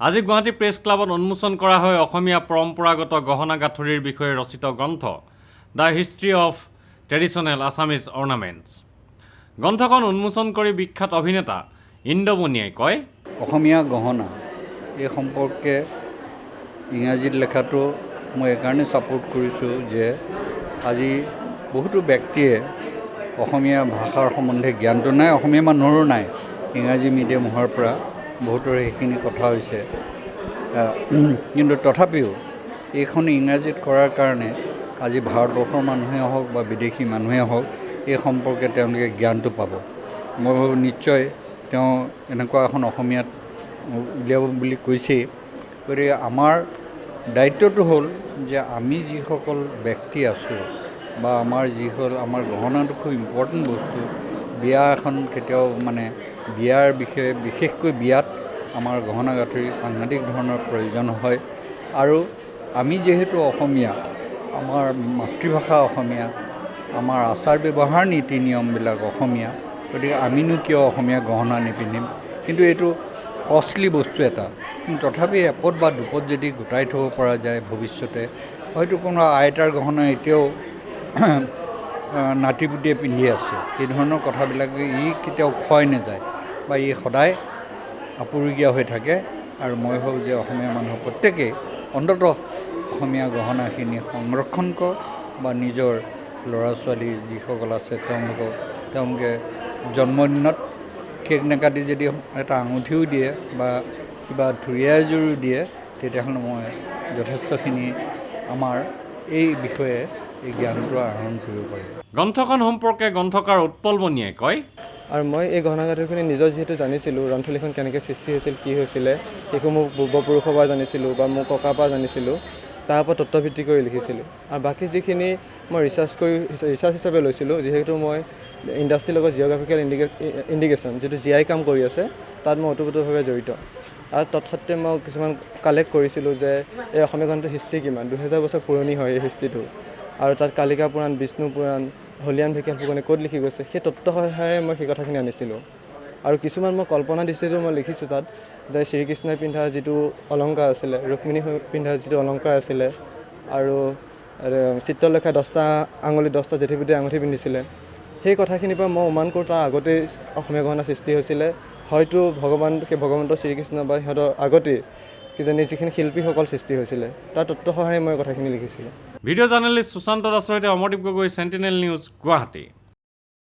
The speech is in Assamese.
আজি গুৱাহাটী প্ৰেছ ক্লাবত উন্মোচন কৰা হয় অসমীয়া পৰম্পৰাগত গহনা গাঁথৰিৰ বিষয়ে ৰচিত গ্ৰন্থ the history of traditional Assamese ornaments. গ্ৰন্থখন উন্মোচন কৰি বিখ্যাত অভিনেতা ইন্দ্ৰমণিয়ে কয়, অসমীয়া গহনা এই সম্পৰ্কে ইংৰাজীত লেখাটো মই এইকাৰণে ছাপোৰ্ট কৰিছোঁ যে আজি বহুতো ব্যক্তিয়ে অসমীয়া ভাষাৰ সম্বন্ধে জ্ঞানটো নাই, অসমীয়া মানুহৰো নাই। ইংৰাজী মিডিয়াম হোৱাৰ পৰা বহুতৰে সেইখিনি কথা হৈছে, কিন্তু তথাপিও এইখন ইংৰাজীত কৰাৰ কাৰণে আজি ভাৰতবৰ্ষৰ মানুহে হওক বা বিদেশী মানুহে হওক এই সম্পৰ্কে তেওঁলোকে জ্ঞানটো পাব। মই ভাবোঁ নিশ্চয় তেওঁ এনেকুৱা এখন অসমীয়াত উলিয়াব বুলি কৈছেই। গতিকে আমাৰ দায়িত্বটো হ'ল যে আমি যিসকল ব্যক্তি আছোঁ বা আমাৰ যিসকল আমাৰ গহনাটো খুব ইম্পৰ্টেণ্ট বস্তু। বিয়া এখন কেতিয়াও বিয়াৰ বিষয়ে বিশেষকৈ বিয়াত আমাৰ গহনা গাঁথৰি সাংঘাতিক ধৰণৰ প্ৰয়োজন হয়। আৰু আমি যিহেতু অসমীয়া, আমাৰ মাতৃভাষা অসমীয়া, আমাৰ আচাৰ ব্যৱহাৰ নীতি নিয়মবিলাক অসমীয়া, গতিকে আমিনো কিয় অসমীয়া গহনা নিপিন্ধিম। কিন্তু এইটো কষ্টলি বস্তু এটা, কিন্তু তথাপি এপদ বা দুপদ যদি গোটাই থ'ব পৰা যায় ভৱিষ্যতে, হয়তো কোনো আইতাৰ গহনা এতিয়াও নাতিপুতিয়ে পিন্ধি আছে। এই ধৰণৰ কথাবিলাক ই কেতিয়াও ক্ষয় নাযায় বা ই সদায় আপুৰুগীয়া হৈ থাকে। আৰু মই ভাবোঁ যে অসমীয়া মানুহ প্ৰত্যেকেই অন্ততঃ অসমীয়া গহনাখিনি সংৰক্ষণ কৰক বা নিজৰ ল'ৰা ছোৱালী যিসকল আছে তেওঁলোকে জন্মদিনত কেক নেকাটি যদি এটা আঙুঠিও দিয়ে বা কিবা থুৰিয়া এযোৰো দিয়ে, তেতিয়াহ'লে মই যথেষ্টখিনি আমাৰ এই বিষয়ে এই জ্ঞানটো আহৰণ কৰিব পাৰিম। গ্ৰন্থখন সম্পৰ্কে গ্ৰন্থকাৰ উৎপল বনিয়ে কয়, আৰু মই এই গহনা গাঁথৰিখিনি নিজৰ যিহেতু জানিছিলোঁ, ৰন্থলীখন কেনেকৈ সৃষ্টি হৈছিল, কি হৈছিলে, সেইসমূহ পূৰ্বপুৰুষৰ পৰা জানিছিলোঁ বা মোৰ ককাৰ পৰা জানিছিলোঁ, তাৰ ওপৰত তত্ত্বভিত্তি কৰি লিখিছিলোঁ। আৰু বাকী যিখিনি মই ৰিচাৰ্চ হিচাপে লৈছিলোঁ, যিহেতু মই ইণ্ডাষ্ট্ৰীৰ লগত জিঅ'গ্ৰাফিকেল ইণ্ডিকেশ্যন যিটো GI কাম কৰি আছে, তাত মই ওতপ্ৰোতভাৱে জড়িত। আৰু তৎসত্ত্বে মই কিছুমান কালেক্ট কৰিছিলোঁ যে এই অসমীয়া গহনাটোৰ হিষ্ট্ৰী কিমান, 2000 বছৰ পুৰণি হয় এই হিষ্ট্ৰীটো। আৰু তাত কালিকা পুৰাণ, বিষ্ণু পুৰাণ, হলিয়ান ভিকেল ফুকনে ক'ত লিখি গৈছে, সেই তত্ত্ব সহায়েৰে মই সেই কথাখিনি আনিছিলোঁ। আৰু কিছুমান মই কল্পনা দৃষ্টিটো মই লিখিছোঁ তাত, যে শ্ৰীকৃষ্ণই পিন্ধা যিটো অলংকাৰ আছিলে, ৰুক্মিণী পিন্ধা যিটো অলংকাৰ আছিলে, আৰু চিত্ৰলেখাই 10টা আঙুলিত 10টা জেঠীপুতীয়া আঙুঠি পিন্ধিছিলে, সেই কথাখিনিৰ পৰা মই অনুমান কৰোঁ তাৰ আগতেই অসমীয়া গহনা সৃষ্টি হৈছিলে। হয়তো সেই ভগৱন্ত শ্ৰীকৃষ্ণ বা সিহঁতৰ আগতেই কিজানি যিখিনি শিল্পীসকল সৃষ্টি হৈছিলে, তাৰ তত্ত্ব সহায়ে মই কথাখিনি লিখিছিলোঁ। ভিডিঅ' জাৰ্নেলিষ্ট সুশান্ত দাসৰ সৈতে অমৰদীপ গগৈ, চেণ্টিনেল নিউজ, গুৱাহাটী।